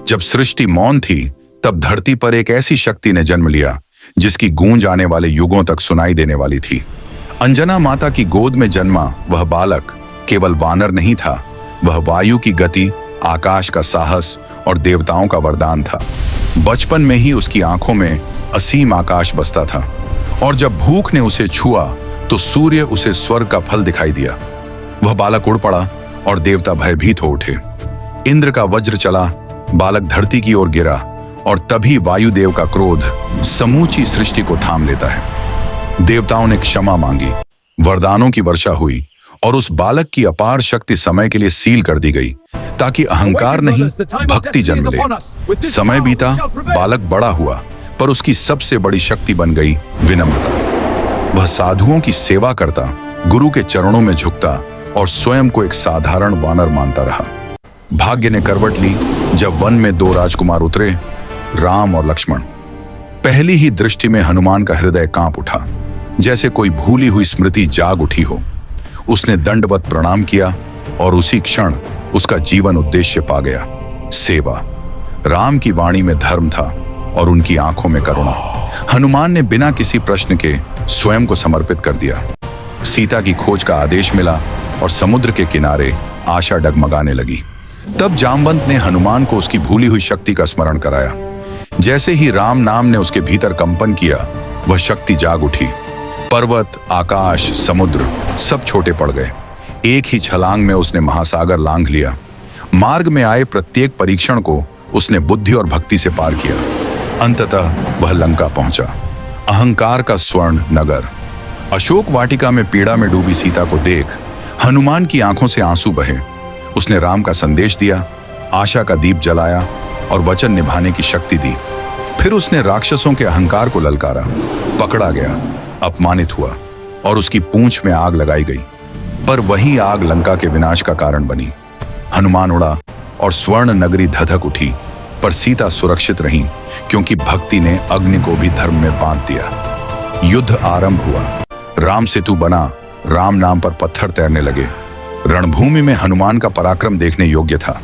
जब सृष्टि मौन थी, तब धरती पर एक ऐसी शक्ति ने जन्म लिया जिसकी गूंज आने वाले युगों तक सुनाई देने वाली थी। अंजना माता की गोद में जन्मा वह बालक केवल वानर नहीं था, वह वायु की गति, आकाश का साहस और देवताओं का वरदान था। बचपन में ही उसकी आंखों में असीम आकाश बसता था और जब भूख ने उसे छुआ तो सूर्य उसे स्वर्ग का फल दिखाई दिया। वह बालक उड़ पड़ा और देवता भयभीत हो उठे। इंद्र का वज्र चला, बालक धरती की ओर गिरा और तभी वायुदेव का क्रोध समूची सृष्टि को थाम लेता है। देवताओं ने क्षमा मांगी, वरदानों की वर्षा हुई और उस बालक की अपार शक्ति समय के लिए सील कर दी गई ताकि अहंकार नहीं भक्ति जन्म ले। समय बीता, बालक बड़ा हुआ, पर उसकी सबसे बड़ी शक्ति बन गई विनम्रता। वह साधुओं की सेवा करता, गुरु के चरणों में झुकता और स्वयं को एक साधारण वानर मानता रहा। भाग्य ने करवट ली जब वन में दो राजकुमार उतरे, राम और लक्ष्मण। पहली ही दृष्टि में हनुमान का हृदय कांप उठा, जैसे कोई भूली हुई स्मृति जाग उठी हो। उसने दंडवत प्रणाम किया और उसी क्षण उसका जीवन उद्देश्य पा गया, सेवा। राम की वाणी में धर्म था और उनकी आंखों में करुणा। हनुमान ने बिना किसी प्रश्न के स्वयं को समर्पित कर दिया। सीता की खोज का आदेश मिला और समुद्र के किनारे आशा डगमगाने लगी। तब जामवंत ने हनुमान को उसकी भूली हुई शक्ति का स्मरण कराया। जैसे ही राम नाम ने उसके भीतर कंपन किया, वह शक्ति जाग उठी। पर्वत, आकाश, समुद्र सब छोटे पड़ गए। एक ही छलांग में उसने महासागर लांघ लिया। मार्ग में आए प्रत्येक परीक्षण को उसने बुद्धि और भक्ति से पार किया। अंततः वह लंका पहुंचा, अहंकार का स्वर्ण नगर। अशोक वाटिका में पीड़ा में डूबी सीता को देख हनुमान की आंखों से आंसू बहे। उसने राम का संदेश दिया, आशा का दीप जलाया और वचन निभाने की शक्ति दी। फिर उसने राक्षसों के अहंकार को ललकारा, पकड़ा गया, अपमानित हुआ और उसकी पूंछ में आग लगाई गई। पर वही आग लंका के विनाश का कारण बनी। हनुमान उड़ा और स्वर्ण नगरी धधक उठी, पर सीता सुरक्षित रही क्योंकि भक्ति ने अग्नि को भी धर्म में बांध दिया। युद्ध आरंभ हुआ, राम सेतु बना, राम नाम पर पत्थर तैरने लगे। रणभूमि में हनुमान का पराक्रम देखने योग्य था।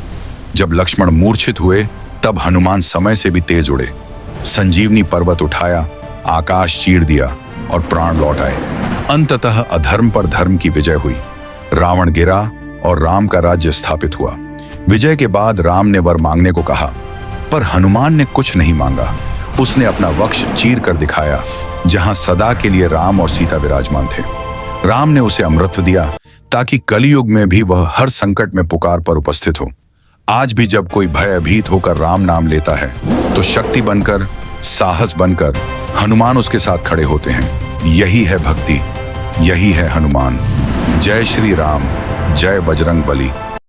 जब लक्ष्मण मूर्छित हुए, तब हनुमान समय से भी तेज उड़े। संजीवनी पर्वत उठाया, आकाश चीर दिया और प्राण लौट आए। अंततः अधर्म पर धर्म की विजय हुई। रावण गिरा और राम का राज्य स्थापित हुआ। विजय के बाद राम ने वर मांगने को कहा, पर हनुमान ने कुछ नहीं मांगा। उसने अपना वक्ष चीर कर दिखाया, जहां सदा के लिए राम और सीता विराजमान थे। राम ने उसे अमृत दिया ताकि कलियुग में भी वह हर संकट में पुकार पर उपस्थित हो। आज भी जब कोई भयभीत होकर राम नाम लेता है, तो शक्ति बनकर, साहस बनकर हनुमान उसके साथ खड़े होते हैं। यही है भक्ति, यही है हनुमान। जय श्री राम, जय बजरंग बली।